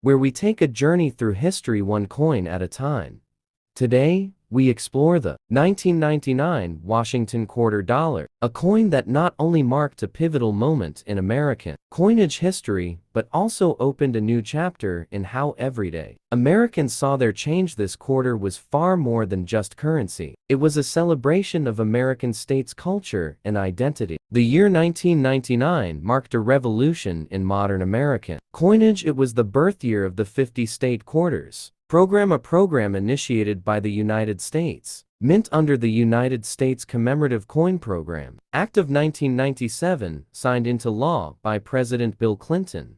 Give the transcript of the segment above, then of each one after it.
where we take a journey through history one coin at a time. Today, we explore the 1999 Washington quarter dollar, a coin that not only marked a pivotal moment in American coinage history, but also opened a new chapter in how everyday Americans saw their change. This quarter was far more than just currency. It was a celebration of American states' culture and identity. The year 1999 marked a revolution in modern American coinage. It was the birth year of the 50-state quarters program, a program initiated by the United States Mint under the United States Commemorative Coin Program Act of 1997, signed into law by President Bill Clinton.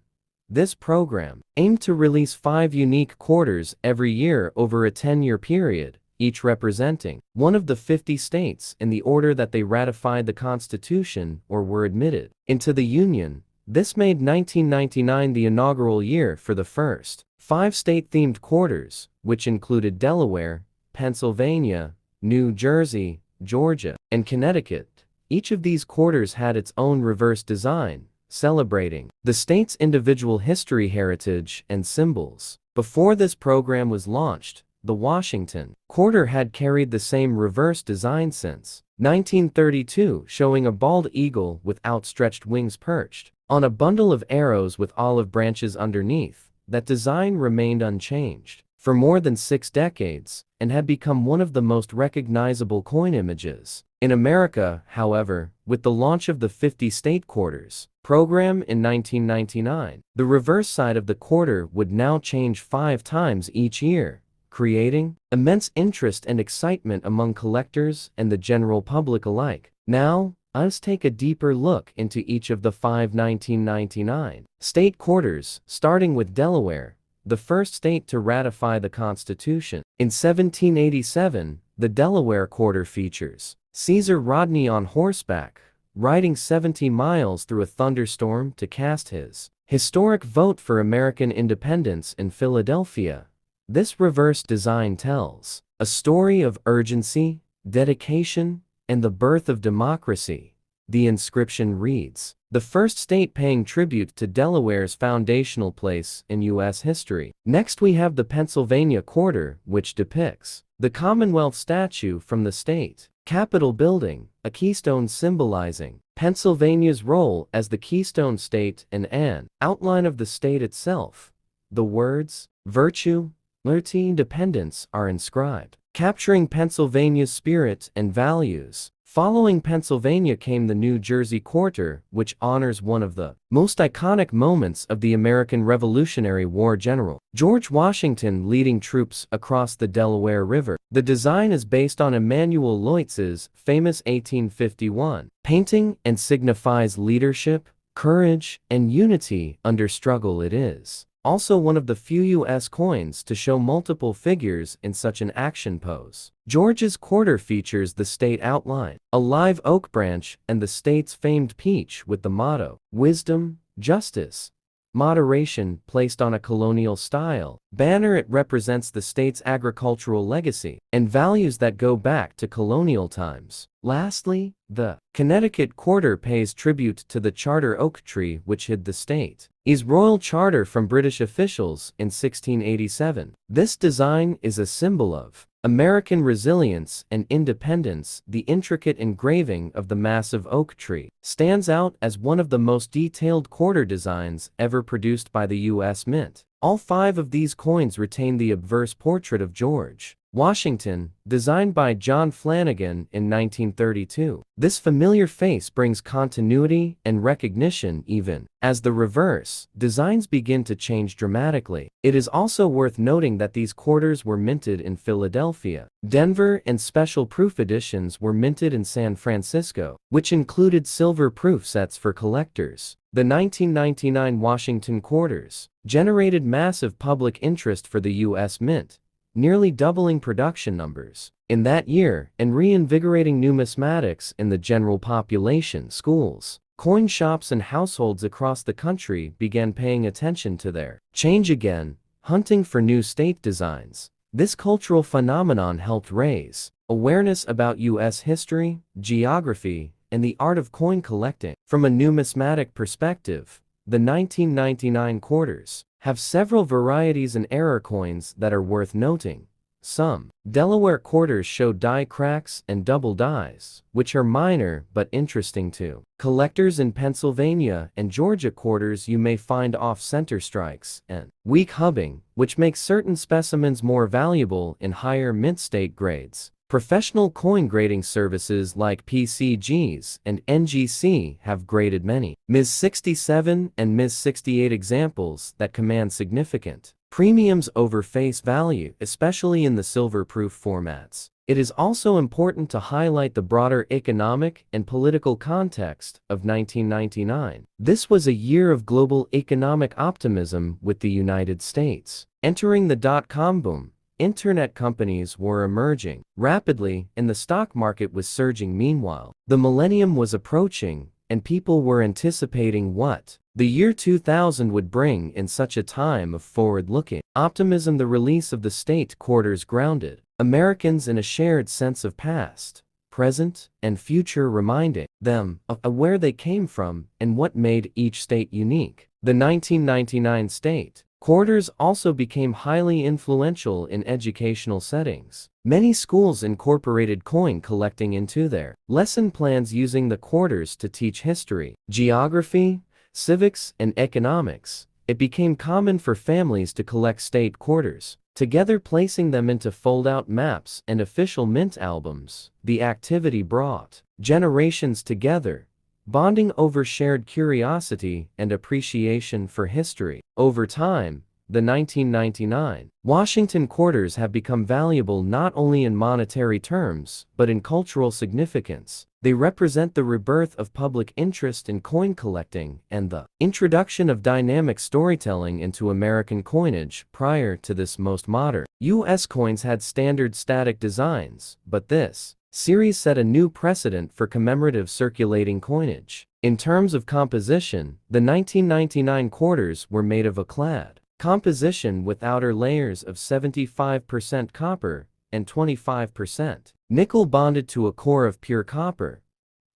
This program aimed to release 5 unique quarters every year over a 10-year period, each representing one of the 50 states in the order that they ratified the Constitution or were admitted into the Union. This made 1999 the inaugural year for the first 5 state-themed quarters, which included Delaware, Pennsylvania, New Jersey, Georgia, and Connecticut. Each of these quarters had its own reverse design, celebrating the state's individual history, heritage, and symbols. Before this program was launched, the Washington quarter had carried the same reverse design since 1932, showing a bald eagle with outstretched wings perched on a bundle of arrows with olive branches underneath. That design remained unchanged for more than 6 decades and had become one of the most recognizable coin images in America. However, with the launch of the 50-state quarters program in 1999, the reverse side of the quarter would now change 5 times each year, creating immense interest and excitement among collectors and the general public alike. Now, let's take a deeper look into each of the 5 1999 state quarters, starting with Delaware, the first state to ratify the Constitution. In 1787, the Delaware quarter features Caesar Rodney on horseback, riding 70 miles through a thunderstorm to cast his historic vote for American independence in Philadelphia. This reverse design tells a story of urgency, dedication, and the birth of democracy. The inscription reads, "The first state paying tribute to Delaware's foundational place in U.S. history." Next we have the Pennsylvania quarter, which depicts the Commonwealth statue from the state Capitol building, a keystone symbolizing Pennsylvania's role as the keystone state and an outline of the state itself. The words, virtue, liberty, independence are inscribed, capturing Pennsylvania's spirit and values. Following Pennsylvania came the New Jersey quarter, which honors one of the most iconic moments of the American Revolutionary War, General George Washington leading troops across the Delaware River. The design is based on Emanuel Lewitz's famous 1851 painting and signifies leadership, courage, and unity under struggle. It is also one of the few U.S. coins to show multiple figures in such an action pose. George's quarter features the state outline, a live oak branch, and the state's famed peach with the motto, "Wisdom, Justice, Moderation," placed on a colonial-style banner. It represents the state's agricultural legacy and values that go back to colonial times. Lastly, the Connecticut quarter pays tribute to the charter oak tree which hid the state's royal charter from British officials in 1687. This design is a symbol of American resilience and independence. The intricate engraving of the massive oak tree stands out as one of the most detailed quarter designs ever produced by the U.S. Mint. All 5 of these coins retain the obverse portrait of George Washington, designed by John Flanagan in 1932. This familiar face brings continuity and recognition even as the reverse designs begin to change dramatically. It is also worth noting that these quarters were minted in Philadelphia, Denver, and special proof editions were minted in San Francisco, which included silver proof sets for collectors. The 1999 Washington quarters generated massive public interest for the U.S. Mint, nearly doubling production numbers in that year and reinvigorating numismatics in the general population. Schools, coin shops, and households across the country began paying attention to their change again, hunting for new state designs. This cultural phenomenon helped raise awareness about U.S. history, geography, and the art of coin collecting. From a numismatic perspective, the 1999 quarters have several varieties and error coins that are worth noting. Some Delaware quarters show die cracks and double dies, which are minor but interesting too. Collectors in Pennsylvania and Georgia quarters you may find off-center strikes and weak hubbing, which makes certain specimens more valuable in higher mint state grades. Professional coin grading services like PCGs and NGC have graded many Ms. 67 and Ms. 68 examples that command significant premiums over face value, especially in the silver-proof formats. It is also important to highlight the broader economic and political context of 1999. This was a year of global economic optimism with the United States entering the dot-com boom. Internet companies were emerging rapidly and the stock market was surging. Meanwhile, the millennium was approaching and people were anticipating what the year 2000 would bring in such a time of forward-looking optimism. The release of the state quarters grounded Americans in a shared sense of past, present, and future, reminding them of where they came from and what made each state unique. The 1999 state quarters also became highly influential in educational settings. Many schools incorporated coin collecting into their lesson plans, using the quarters to teach history, geography, civics, and economics. It became common for families to collect state quarters, together placing them into fold-out maps and official mint albums. The activity brought generations together, bonding over shared curiosity and appreciation for history. Over time, the 1999 Washington quarters have become valuable not only in monetary terms, but in cultural significance. They represent the rebirth of public interest in coin collecting and the introduction of dynamic storytelling into American coinage. Prior to this, most modern U.S. coins had standard static designs, but this series set a new precedent for commemorative circulating coinage. In terms of composition, the 1999 quarters were made of a clad composition with outer layers of 75% copper and 25% nickel bonded to a core of pure copper.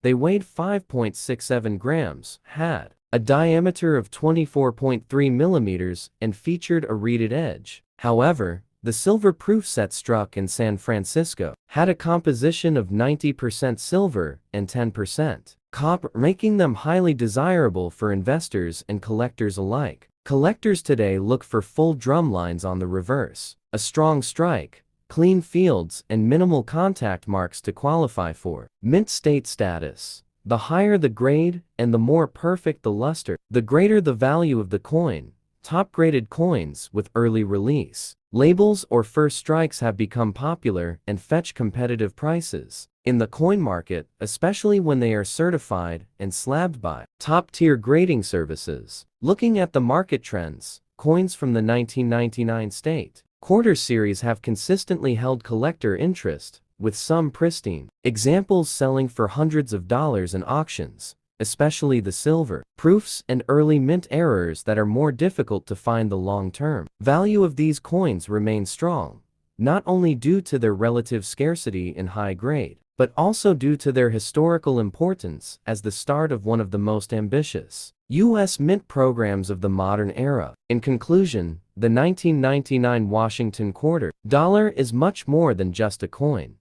They weighed 5.67 grams, had a diameter of 24.3 millimeters, and featured a reeded edge. However, the silver-proof set struck in San Francisco had a composition of 90% silver and 10% copper, making them highly desirable for investors and collectors alike. Collectors today look for full drum lines on the reverse, a strong strike, clean fields, and minimal contact marks to qualify for mint state status. The higher the grade and the more perfect the luster, the greater the value of the coin. Top-graded coins with early release labels or first strikes have become popular and fetch competitive prices in the coin market, especially when they are certified and slabbed by top-tier grading services. Looking at the market trends, coins from the 1999 state quarter series have consistently held collector interest, with some pristine examples selling for hundreds of dollars in auctions, especially the silver proofs and early mint errors that are more difficult to find. The long-term value of these coins remains strong, not only due to their relative scarcity in high grade, but also due to their historical importance as the start of one of the most ambitious U.S. mint programs of the modern era. In conclusion, the 1999 Washington quarter dollar is much more than just a coin.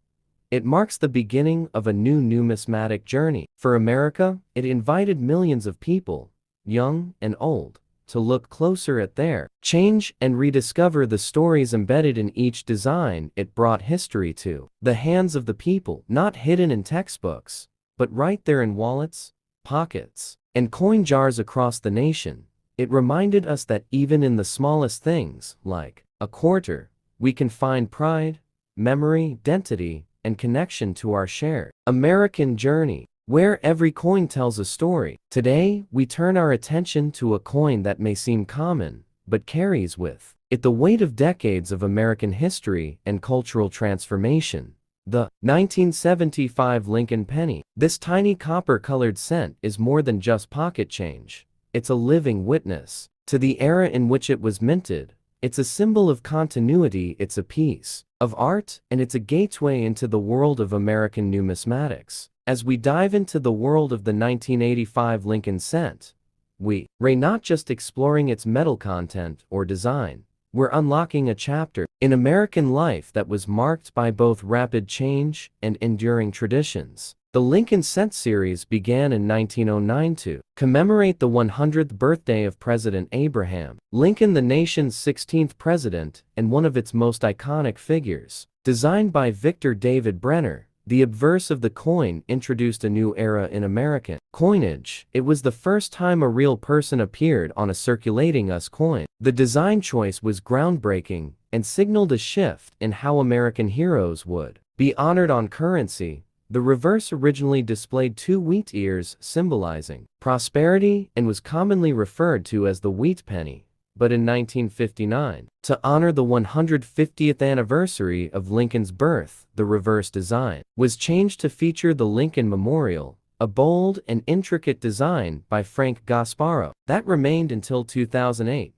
It marks the beginning of a new numismatic journey. For America, it invited millions of people, young and old, to look closer at their change and rediscover the stories embedded in each design. It brought history to the hands of the people, not hidden in textbooks, but right there in wallets, pockets, and coin jars across the nation. It reminded us that even in the smallest things, like a quarter, we can find pride, memory, identity, and connection to our shared American journey, where every coin tells a story. Today, we turn our attention to a coin that may seem common, but carries with it the weight of decades of American history and cultural transformation. The 1975 Lincoln penny. This tiny copper-colored cent is more than just pocket change. It's a living witness to the era in which it was minted. It's a symbol of continuity, it's a piece of art, and it's a gateway into the world of American numismatics. As we dive into the world of the 1985 Lincoln cent, we're not just exploring its metal content or design. We're unlocking a chapter in American life that was marked by both rapid change and enduring traditions. The Lincoln Cent series began in 1909 to commemorate the 100th birthday of President Abraham Lincoln, the nation's 16th president and one of its most iconic figures. Designed by Victor David Brenner, the obverse of the coin introduced a new era in American coinage. It was the first time a real person appeared on a circulating US coin. The design choice was groundbreaking and signaled a shift in how American heroes would be honored on currency. The reverse originally displayed two wheat ears symbolizing prosperity and was commonly referred to as the wheat penny. But in 1959, to honor the 150th anniversary of Lincoln's birth, the reverse design was changed to feature the Lincoln Memorial, a bold and intricate design by Frank Gasparo that remained until 2008.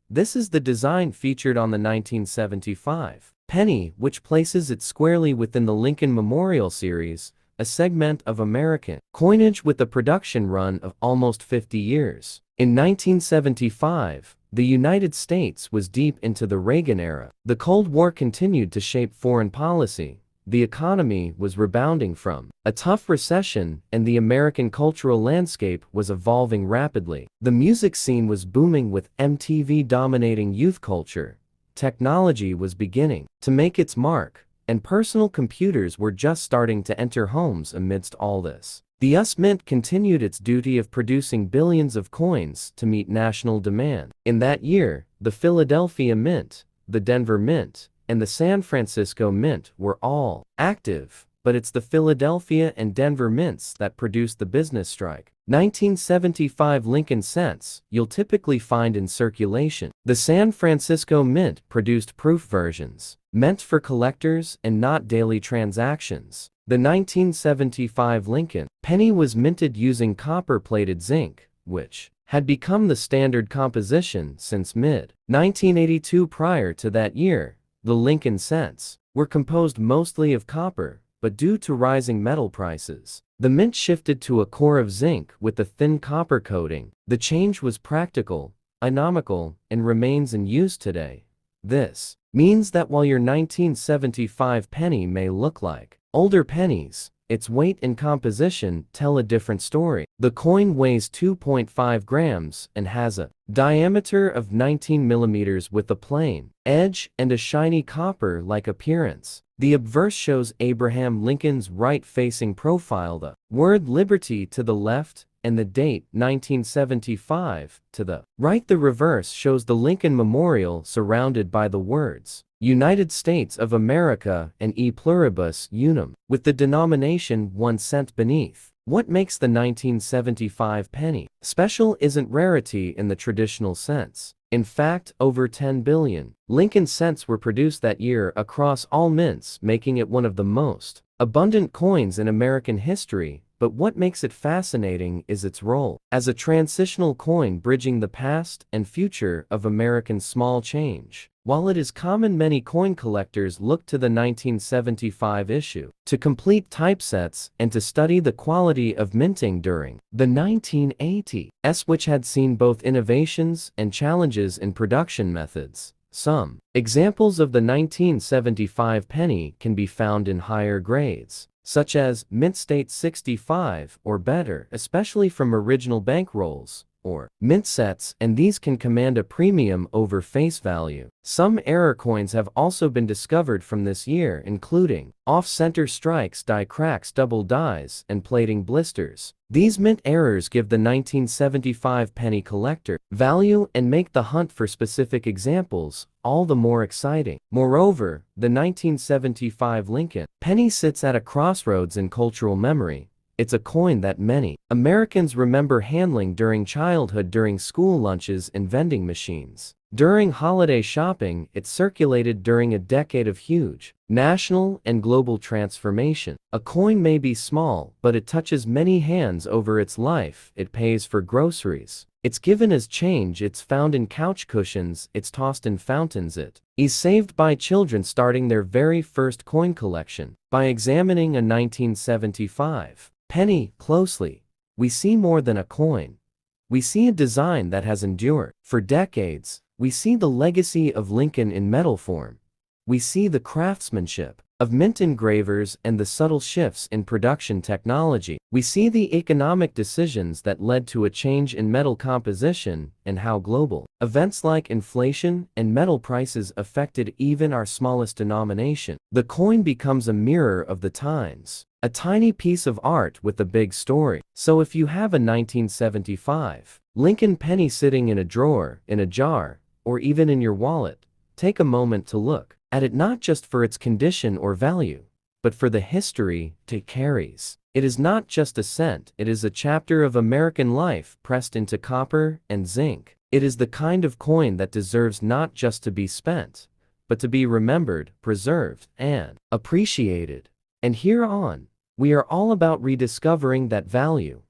This is the design featured on the 1975 penny, which places it squarely within the Lincoln Memorial series, a segment of American coinage with a production run of almost 50 years. In 1975, the United States was deep into the Reagan era. The Cold War continued to shape foreign policy. The economy was rebounding from a tough recession, and the American cultural landscape was evolving rapidly. The music scene was booming with MTV dominating youth culture. Technology was beginning to make its mark, and personal computers were just starting to enter homes amidst all this. The US Mint continued its duty of producing billions of coins to meet national demand. In that year, the Philadelphia Mint, the Denver Mint, and the San Francisco Mint were all active, but it's the Philadelphia and Denver mints that produced the business strike. 1975 Lincoln Cents you'll typically find in circulation. The San Francisco Mint produced proof versions, meant for collectors and not daily transactions. The 1975 Lincoln penny was minted using copper-plated zinc, which had become the standard composition since mid-1982. Prior to that year, the Lincoln Cents were composed mostly of copper, but due to rising metal prices, the mint shifted to a core of zinc with a thin copper coating. The change was practical, economical, and remains in use today. This means that while your 1975 penny may look like older pennies, its weight and composition tell a different story. The coin weighs 2.5 grams and has a diameter of 19 millimeters with a plain edge and a shiny copper-like appearance. The obverse shows Abraham Lincoln's right-facing profile, the word liberty to the left, and the date 1975 to the right. The reverse shows the Lincoln Memorial surrounded by the words United States of America and E pluribus unum, with the denomination 1 cent beneath. What makes the 1975 penny special isn't rarity in the traditional sense. In fact, over 10 billion Lincoln cents were produced that year across all mints, making it one of the most abundant coins in American history. But what makes it fascinating is its role as a transitional coin bridging the past and future of American small change. While it is common, many coin collectors look to the 1975 issue to complete typesets and to study the quality of minting during the 1980s, which had seen both innovations and challenges in production methods. Some examples of the 1975 penny can be found in higher grades, such as mint state 65 or better, especially from original bankrolls, or mint sets, and these can command a premium over face value. Some error coins have also been discovered from this year, including off-center strikes, die cracks, double dies, and plating blisters. These mint errors give the 1975 penny collector value and make the hunt for specific examples all the more exciting. Moreover, the 1975 Lincoln penny sits at a crossroads in cultural memory. It's a coin that many Americans remember handling during childhood, during school lunches and vending machines. During holiday shopping, it circulated during a decade of huge national and global transformation. A coin may be small, but it touches many hands over its life. It pays for groceries. It's given as change. It's found in couch cushions. It's tossed in fountains. It is saved by children starting their very first coin collection. By examining a 1975 penny closely, we see more than a coin. We see a design that has endured for decades. We see the legacy of Lincoln in metal form. We see the craftsmanship of mint engravers and the subtle shifts in production technology. We see the economic decisions that led to a change in metal composition and how global events like inflation and metal prices affected even our smallest denomination. The coin becomes a mirror of the times, a tiny piece of art with a big story. So if you have a 1975 Lincoln penny sitting in a drawer, in a jar, or even in your wallet, take a moment to look at it not just for its condition or value, but for the history it carries. It is not just a cent, it is a chapter of American life pressed into copper and zinc. It is the kind of coin that deserves not just to be spent, but to be remembered, preserved, and appreciated. And here on, we are all about rediscovering that value,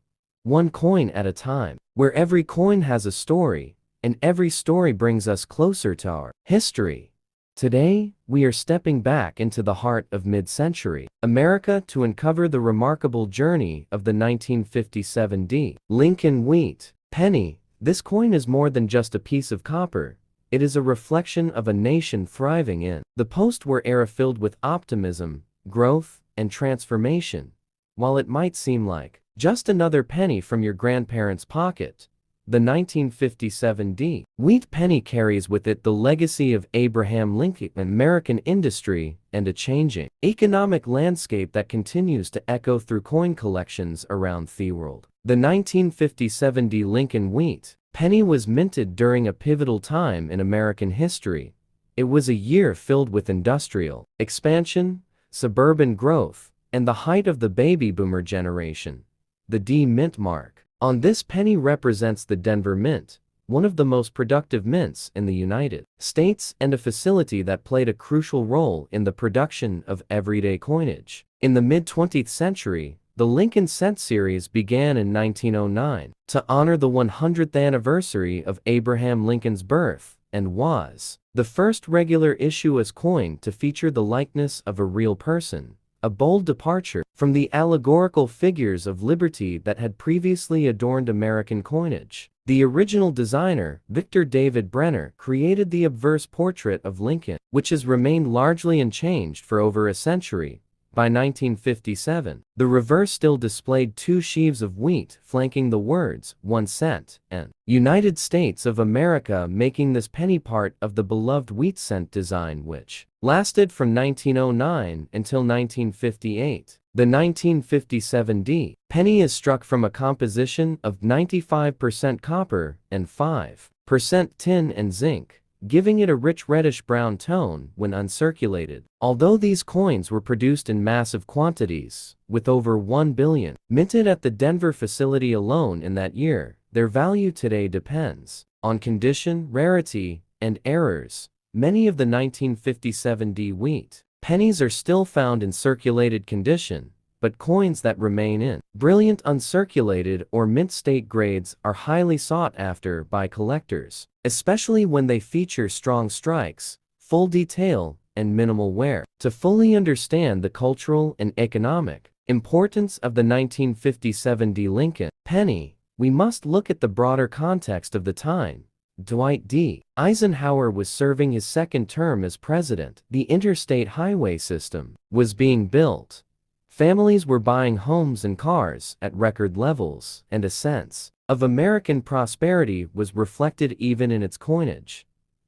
one coin at a time, where every coin has a story, and every story brings us closer to our history. Today, we are stepping back into the heart of mid-century America to uncover the remarkable journey of the 1957 Lincoln wheat penny. This coin is more than just a piece of copper. It is a reflection of a nation thriving in the post-war era filled with optimism, growth, and transformation. While it might seem like just another penny from your grandparents' pocket, the 1957 wheat penny carries with it the legacy of Abraham Lincoln, American industry, and a changing economic landscape that continues to echo through coin collections around the world. The 1957 Lincoln wheat penny was minted during a pivotal time in American history. It was a year filled with industrial expansion, suburban growth, and the height of the baby boomer generation. The D mint mark on this penny represents the Denver Mint, one of the most productive mints in the United States and a facility that played a crucial role in the production of everyday coinage. In the mid-20th century, the Lincoln Cent series began in 1909 to honor the 100th anniversary of Abraham Lincoln's birth and was the first regular issuance coin to feature the likeness of a real person, a bold departure from the allegorical figures of liberty that had previously adorned American coinage. The original designer, Victor David Brenner, created the obverse portrait of Lincoln, which has remained largely unchanged for over a century. By 1957, the reverse still displayed two sheaves of wheat flanking the words 1 cent and United States of America, making this penny part of the beloved wheat cent design which lasted from 1909 until 1958. The 1957 penny is struck from a composition of 95% copper and 5% tin and zinc, giving it a rich reddish-brown tone when uncirculated. Although these coins were produced in massive quantities, with over 1 billion minted at the Denver facility alone in that year, their value today depends on condition, rarity, and errors. Many of the 1957 wheat pennies are still found in circulated condition, but coins that remain in brilliant uncirculated or mint state grades are highly sought after by collectors, especially when they feature strong strikes, full detail, and minimal wear. To fully understand the cultural and economic importance of the 1957 Lincoln penny, we must look at the broader context of the time. Dwight D. Eisenhower was serving his second term as president. The interstate highway system was being built. Families were buying homes and cars at record levels, and a sense of American prosperity was reflected even in its coinage.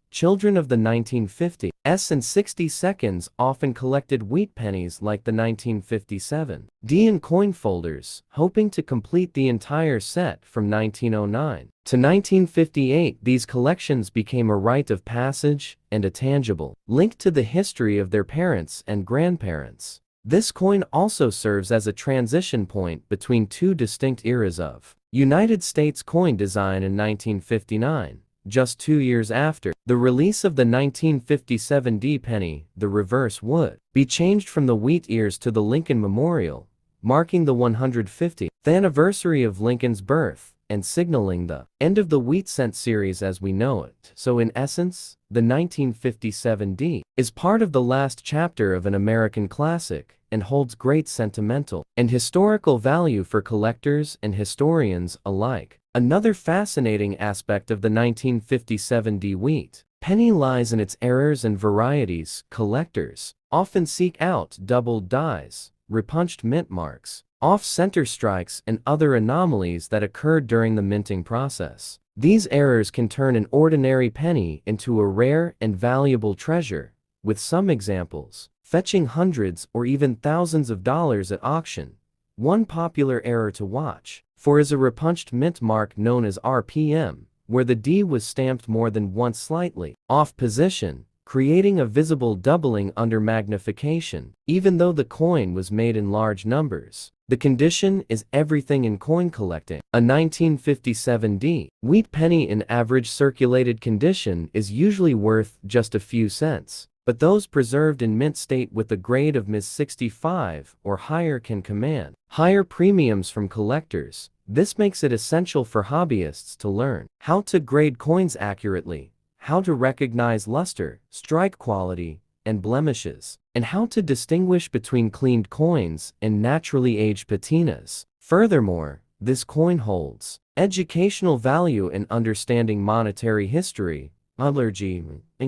Children of the 1950s and 60s often collected wheat pennies like the 1957 in coin folders, hoping to complete the entire set from 1909 to 1958. These collections became a rite of passage and a tangible link to the history of their parents and grandparents. This coin also serves as a transition point between two distinct eras of United States coin design. In 1959, just 2 years after the release of the 1957 penny, the reverse would be changed from the wheat ears to the Lincoln Memorial, marking the 150th anniversary of Lincoln's birth and signaling the end of the wheat cent series as we know it. So in essence, the 1957 is part of the last chapter of an American classic and holds great sentimental and historical value for collectors and historians alike. Another fascinating aspect of the 1957 D wheat penny lies in its errors and varieties. Collectors often seek out doubled dies, repunched mint marks, off-center strikes, and other anomalies that occurred during the minting process. These errors can turn an ordinary penny into a rare and valuable treasure, with some examples fetching hundreds or even thousands of dollars at auction. One popular error to watch for is a repunched mint mark known as RPM, where the D was stamped more than once slightly off position, creating a visible doubling under magnification, even though the coin was made in large numbers. The condition is everything in coin collecting. A 1957 D wheat penny in average circulated condition is usually worth just a few cents, but those preserved in mint state with a grade of Ms. 65 or higher can command higher premiums from collectors. This makes it essential for hobbyists to learn how to grade coins accurately, how to recognize luster, strike quality, and blemishes, and how to distinguish between cleaned coins and naturally aged patinas. Furthermore, this coin holds educational value in understanding monetary history, metallurgy,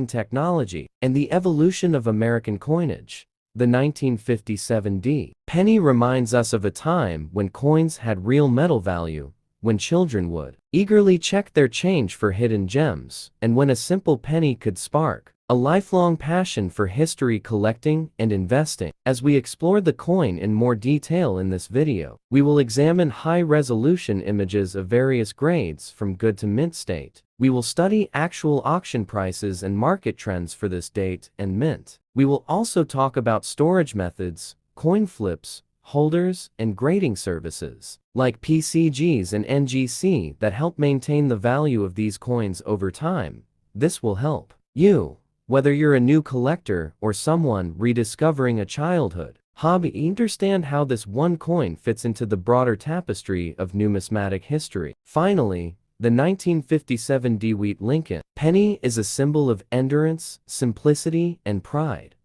technology, and the evolution of American coinage. The 1957 D penny reminds us of a time when coins had real metal value, when children would eagerly check their change for hidden gems, and when a simple penny could spark a lifelong passion for history collecting and investing. As we explore the coin in more detail in this video, we will examine high-resolution images of various grades from good to mint state. We will study actual auction prices and market trends for this date and mint. We will also talk about storage methods, coin flips, holders, and grading services, like PCGs and NGC, that help maintain the value of these coins over time. This will help you, whether you're a new collector or someone rediscovering a childhood hobby, understand how this one coin fits into the broader tapestry of numismatic history. Finally, the 1957 D wheat Lincoln penny is a symbol of endurance, simplicity, and pride.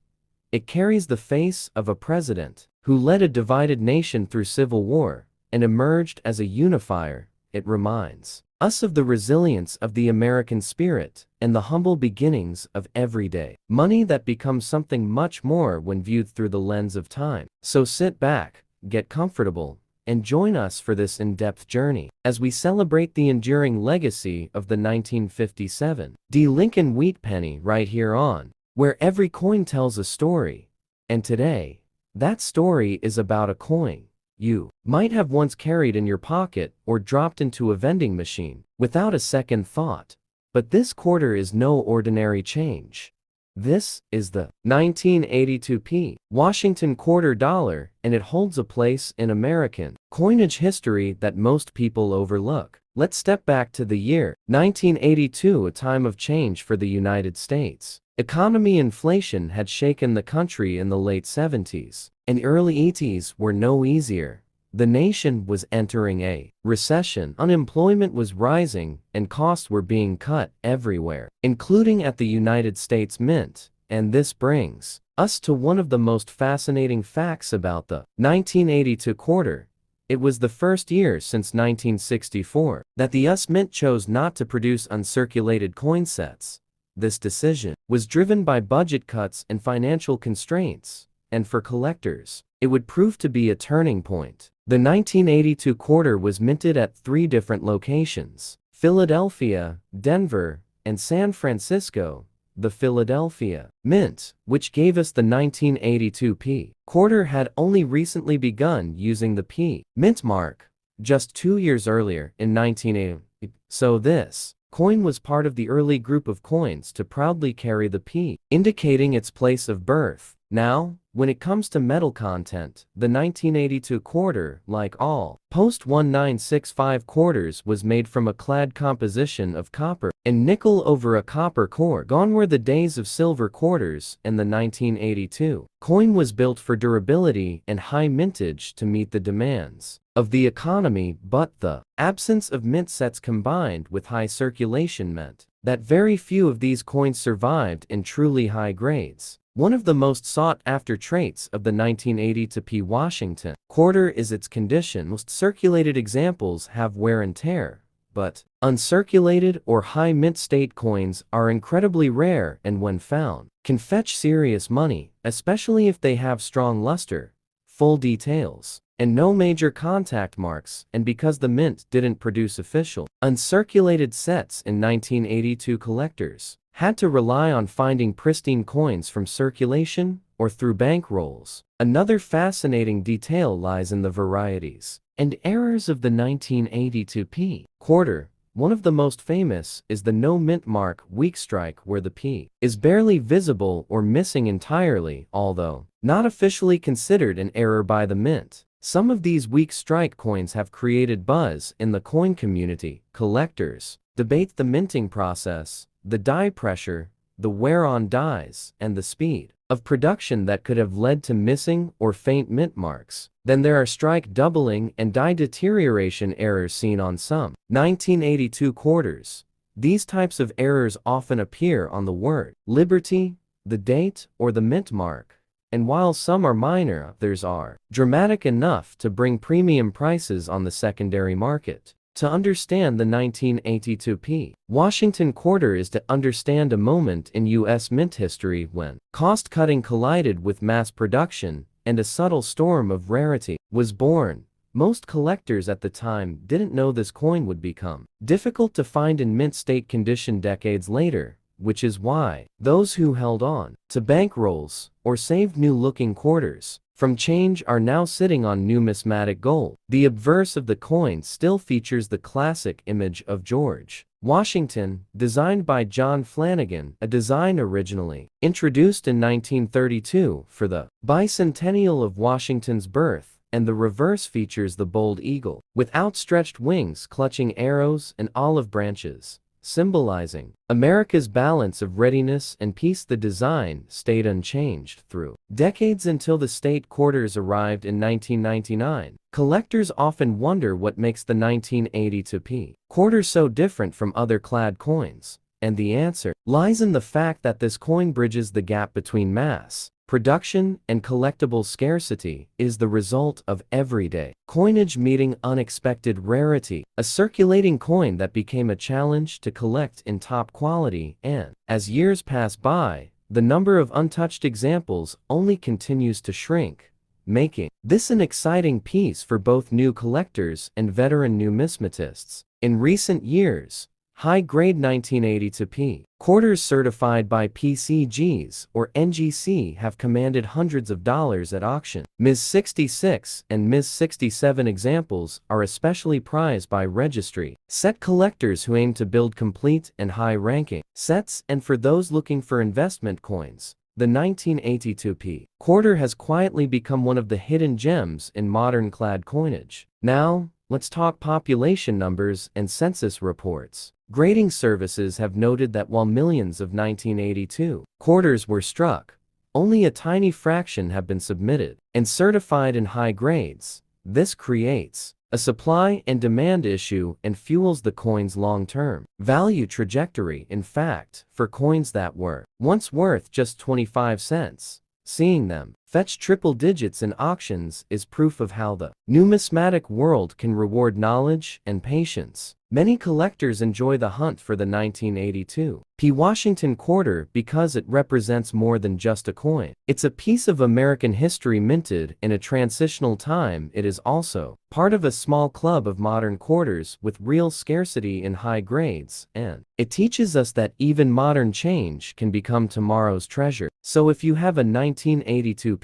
It carries the face of a president who led a divided nation through civil war and emerged as a unifier. It reminds us of the resilience of the American spirit and the humble beginnings of everyday money that becomes something much more when viewed through the lens of time. So sit back, get comfortable, and join us for this in-depth journey as we celebrate the enduring legacy of the 1957 D Lincoln wheat penny right here on Where Every Coin Tells a Story. And today, that story is about a coin you might have once carried in your pocket or dropped into a vending machine without a second thought. But this quarter is no ordinary change. This is the 1982 Washington quarter dollar, and it holds a place in American coinage history that most people overlook. Let's step back to the year 1982, a time of change for the United States. Economy inflation had shaken the country in the late 70s, and early 80s were no easier. The nation was entering a recession, unemployment was rising, and costs were being cut everywhere, including at the United States Mint. And this brings us to one of the most fascinating facts about the 1982 quarter. It was the first year since 1964 that the US Mint chose not to produce uncirculated coin sets. This decision was driven by budget cuts and financial constraints, and for collectors, it would prove to be a turning point. The 1982 quarter was minted at 3 different locations: Philadelphia, Denver, and San Francisco. The Philadelphia Mint, which gave us the 1982 P quarter, had only recently begun using the P Mint mark just 2 years earlier in 1980. So this coin was part of the early group of coins to proudly carry the P, indicating its place of birth. Now, when it comes to metal content, the 1982 quarter, like all post-1965 quarters, was made from a clad composition of copper and nickel over a copper core. Gone were the days of silver quarters, and the 1982 coin was built for durability and high mintage to meet the demands of the economy. But the absence of mint sets combined with high circulation meant that very few of these coins survived in truly high grades. One of the most sought-after traits of the 1982 P Washington quarter is its condition. Most circulated examples have wear and tear, but uncirculated or high mint state coins are incredibly rare and when found, can fetch serious money, especially if they have strong luster, full details, and no major contact marks, and because the mint didn't produce official, uncirculated sets in 1982. Collectors had to rely on finding pristine coins from circulation or through bank rolls. Another fascinating detail lies in the varieties and errors of the 1982 quarter. One of the most famous is the no mint mark weak strike, where the P is barely visible or missing entirely, although not officially considered an error by the mint. Some of these weak strike coins have created buzz in the coin community. Collectors debate the minting process, the die pressure, the wear on dies, and the speed of production that could have led to missing or faint mint marks. Then there are strike doubling and die deterioration errors seen on some 1982 quarters. These types of errors often appear on the word Liberty, the date, or the mint mark. And while some are minor, others are dramatic enough to bring premium prices on the secondary market. To understand the 1982 Washington quarter is to understand a moment in U.S. mint history when cost-cutting collided with mass production and a subtle storm of rarity was born. Most collectors at the time didn't know this coin would become difficult to find in mint state condition decades later, which is why those who held on to bankrolls or saved new-looking quarters from change are now sitting on numismatic gold. The obverse of the coin still features the classic image of George Washington, designed by John Flanagan, a design originally introduced in 1932 for the bicentennial of Washington's birth, and the reverse features the bold eagle with outstretched wings clutching arrows and olive branches, symbolizing America's balance of readiness and peace. The design stayed unchanged through decades until the state quarters arrived in 1999. Collectors often wonder what makes the 1982 quarter so different from other clad coins, and the answer lies in the fact that this coin bridges the gap between mass production and collectible scarcity, is the result of everyday coinage meeting unexpected rarity, a circulating coin that became a challenge to collect in top quality, and as years pass by, the number of untouched examples only continues to shrink, making this an exciting piece for both new collectors and veteran numismatists. In recent years, high-grade 1982 quarters certified by PCGs or NGC have commanded hundreds of dollars at auction. Ms. 66 and Ms. 67 examples are especially prized by registry set collectors who aim to build complete and high-ranking sets, and for those looking for investment coins, the 1982 quarter has quietly become one of the hidden gems in modern clad coinage. Now, let's talk population numbers and census reports. Grading services have noted that while millions of 1982 quarters were struck, only a tiny fraction have been submitted and certified in high grades. This creates a supply and demand issue and fuels the coin's long-term value trajectory. In fact, for coins that were once worth just 25 cents, seeing them fetch triple digits in auctions is proof of how the numismatic world can reward knowledge and patience. Many collectors enjoy the hunt for the 1982 Washington quarter because it represents more than just a coin. It's a piece of American history minted in a transitional time. It is also part of a small club of modern quarters with real scarcity in high grades, and it teaches us that even modern change can become tomorrow's treasure. So if you have a 1982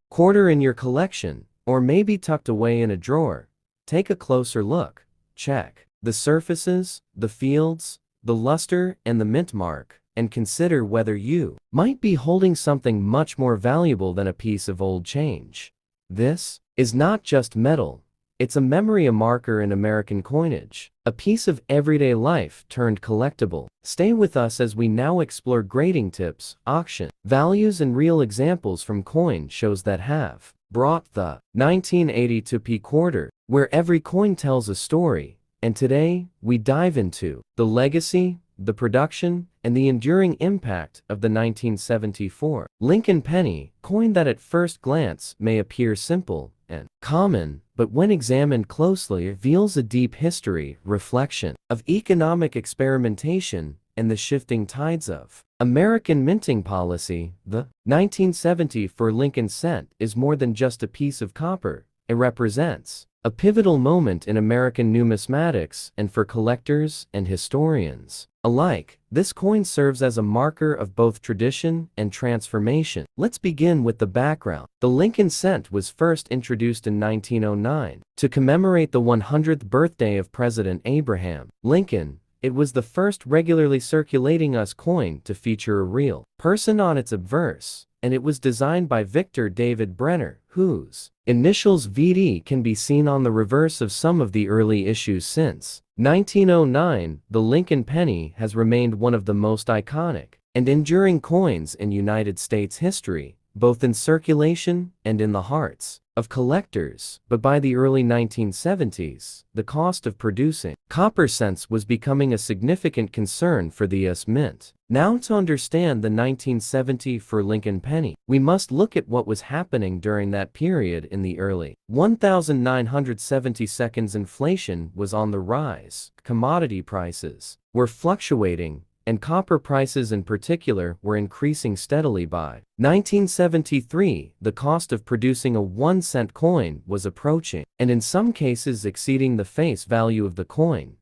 quarter in your collection, or maybe tucked away in a drawer, take a closer look. Check the surfaces, the fields, the luster, and the mint mark, and consider whether you might be holding something much more valuable than a piece of old change. This is not just metal, it's a memory, a marker in American coinage, a piece of everyday life turned collectible. Stay with us as we now explore grading tips, auction values, and real examples from coin shows that have brought the 1982 quarter, where every coin tells a story. And today, we dive into the legacy, the production, and the enduring impact of the 1974 Lincoln penny, coin that at first glance may appear simple and common, but when examined closely reveals a deep history, reflection of economic experimentation and the shifting tides of American minting policy. The 1970 for Lincoln cent is more than just a piece of copper. It represents a pivotal moment in American numismatics, and for collectors and historians alike, this coin serves as a marker of both tradition and transformation. Let's begin with the background. The Lincoln cent was first introduced in 1909 to commemorate the 100th birthday of President Abraham Lincoln. It was the first regularly circulating US coin to feature a real person on its obverse, and it was designed by Victor David Brenner, whose initials VD can be seen on the reverse of some of the early issues. Since 1909, the Lincoln penny has remained one of the most iconic and enduring coins in United States history, both in circulation and in the hearts of collectors. But by the early 1970s, the cost of producing copper cents was becoming a significant concern for the US Mint. Now, to understand the 1970 for Lincoln penny, we must look at what was happening during that period. In the early 1970s, inflation was on the rise, commodity prices were fluctuating, and copper prices in particular were increasing steadily. By 1973, the cost of producing a 1-cent coin was approaching, and in some cases exceeding, the face value of the coin.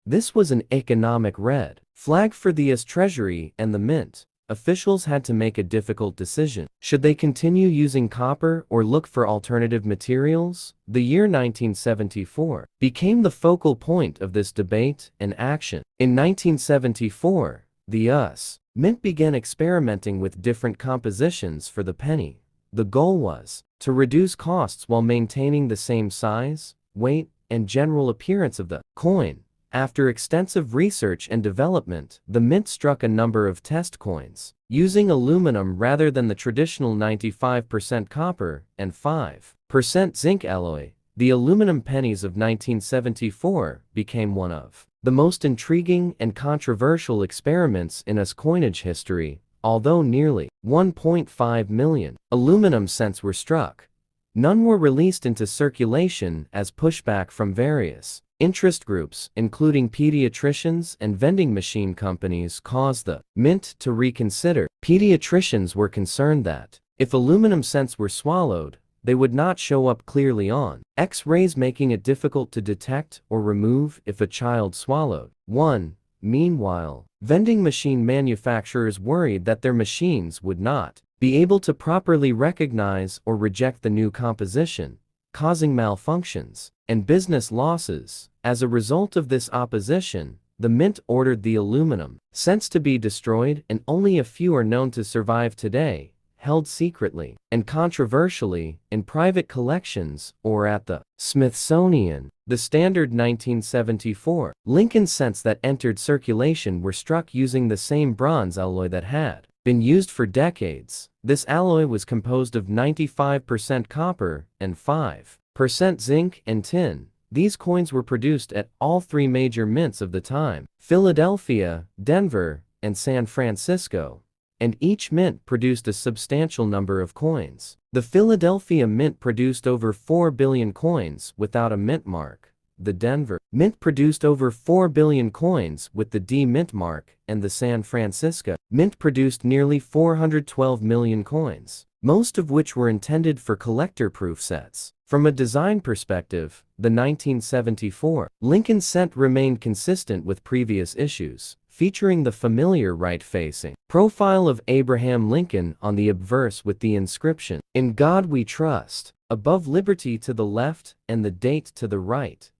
This was an economic red flag for the US Treasury and the Mint. Officials had to make a difficult decision. Should they continue using copper or look for alternative materials? The year 1974 became the focal point of this debate and action. In 1974, the US Mint began experimenting with different compositions for the penny. The goal was to reduce costs while maintaining the same size, weight, and general appearance of the coin. After extensive research and development, the Mint struck a number of test coins, using aluminum rather than the traditional 95% copper and 5% zinc alloy. The aluminum pennies of 1974 became one of the most intriguing and controversial experiments in US coinage history. Although nearly 1.5 million aluminum cents were struck, none were released into circulation as pushback from various interest groups, including pediatricians and vending machine companies, caused the Mint to reconsider. Pediatricians were concerned that if aluminum cents were swallowed, they would not show up clearly on X-rays, making it difficult to detect or remove if a child swallowed one. Meanwhile, vending machine manufacturers worried that their machines would not be able to properly recognize or reject the new composition, causing malfunctions and business losses. As a result of this opposition, the Mint ordered the aluminum cents to be destroyed, and only a few are known to survive today, held secretly and controversially in private collections or at the Smithsonian. The standard 1974 Lincoln cents that entered circulation were struck using the same bronze alloy that had been used for decades. This alloy was composed of 95% copper and 5% zinc and tin. These coins were produced at all three major mints of the time: Philadelphia, Denver, and San Francisco, and each mint produced a substantial number of coins. The Philadelphia Mint produced over 4 billion coins without a mint mark. The Denver Mint produced over 4 billion coins with the D mint mark, and the San Francisco Mint produced nearly 412 million coins, most of which were intended for collector-proof sets. From a design perspective, the 1974 Lincoln cent remained consistent with previous issues, featuring the familiar right-facing profile of Abraham Lincoln on the obverse with the inscription, "In God We Trust," above liberty to the left and the date to the right.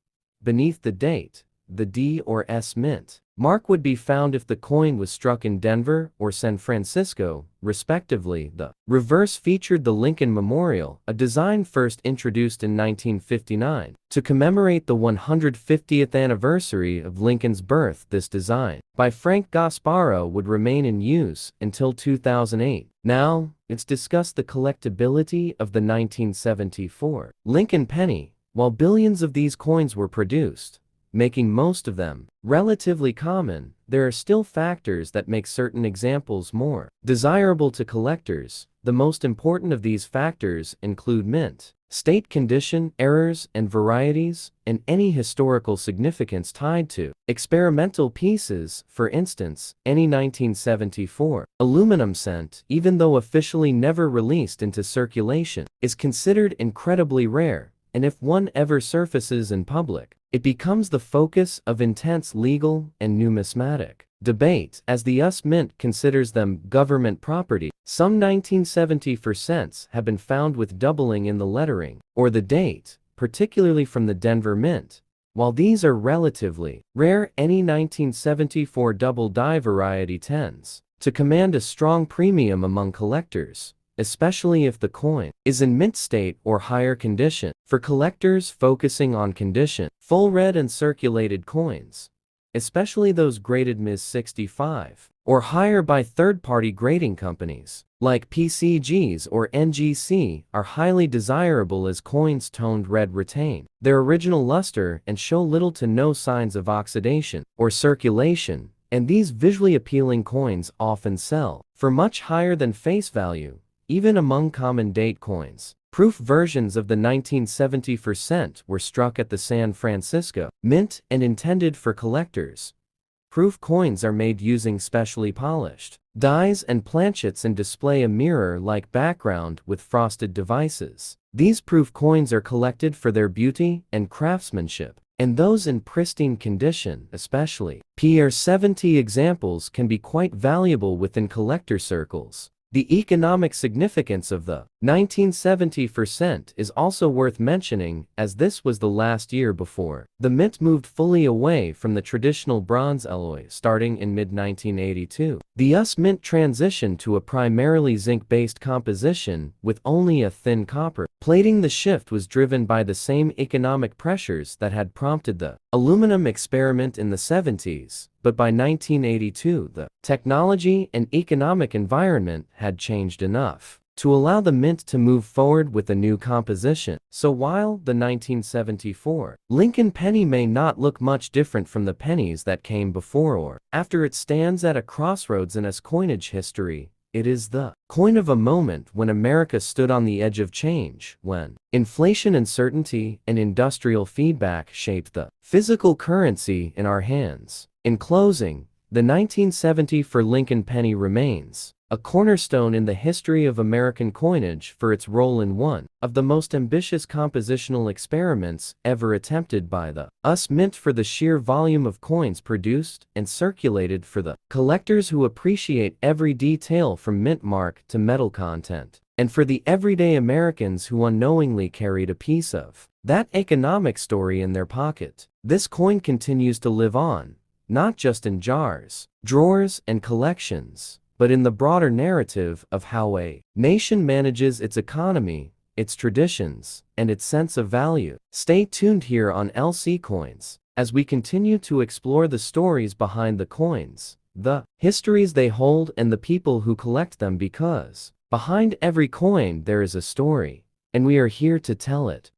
Beneath the date, the D or S mint mark would be found if the coin was struck in Denver or San Francisco, respectively. The reverse featured the Lincoln Memorial, a design first introduced in 1959 to commemorate the 150th anniversary of Lincoln's birth. This design, by Frank Gasparo, would remain in use until 2008. Now, let's discuss the collectability of the 1974 Lincoln penny. While billions of these coins were produced, making most of them relatively common, there are still factors that make certain examples more desirable to collectors. The most important of these factors include mint, state condition, errors and varieties, and any historical significance tied to experimental pieces. For instance, any 1974 aluminum cent, even though officially never released into circulation, is considered incredibly rare, and if one ever surfaces in public, it becomes the focus of intense legal and numismatic debate, as the US Mint considers them government property. Some 1974 cents have been found with doubling in the lettering or the date, particularly from the Denver Mint. While these are relatively rare, any 1974 double die variety tends to command a strong premium among collectors, especially if the coin is in mint state or higher condition. For collectors focusing on condition, full red and circulated coins, especially those graded Ms. 65 or higher by third-party grading companies like PCGs or NGC, are highly desirable, as coins toned red retain their original luster and show little to no signs of oxidation or circulation, and these visually appealing coins often sell for much higher than face value, even among common date coins. Proof versions of the 1974 cent were struck at the San Francisco Mint and intended for collectors. Proof coins are made using specially polished dies and planchets and display a mirror-like background with frosted devices. These proof coins are collected for their beauty and craftsmanship, and those in pristine condition, especially PR70 examples, can be quite valuable within collector circles. The economic significance of the 1974 cent is also worth mentioning, as this was the last year before the mint moved fully away from the traditional bronze alloy. Starting in mid-1982, the US Mint transitioned to a primarily zinc-based composition with only a thin copper plating. The shift was driven by the same economic pressures that had prompted the aluminum experiment in the 70s, but by 1982 the technology and economic environment had changed enough to allow the mint to move forward with a new composition. So while the 1974 Lincoln penny may not look much different from the pennies that came before or after, it stands at a crossroads in its coinage history. It is the coin of a moment when America stood on the edge of change, when inflation, uncertainty, and industrial feedback shaped the physical currency in our hands. In closing, the 1974 Lincoln penny remains a cornerstone in the history of American coinage for its role in one of the most ambitious compositional experiments ever attempted by the US Mint, for the sheer volume of coins produced and circulated, for the collectors who appreciate every detail from mint mark to metal content, and for the everyday Americans who unknowingly carried a piece of that economic story in their pocket. This coin continues to live on, not just in jars, drawers, and collections, but in the broader narrative of how a nation manages its economy, its traditions, and its sense of value. Stay tuned here on LC Coins as we continue to explore the stories behind the coins, the histories they hold, and the people who collect them, because behind every coin there is a story, and we are here to tell it.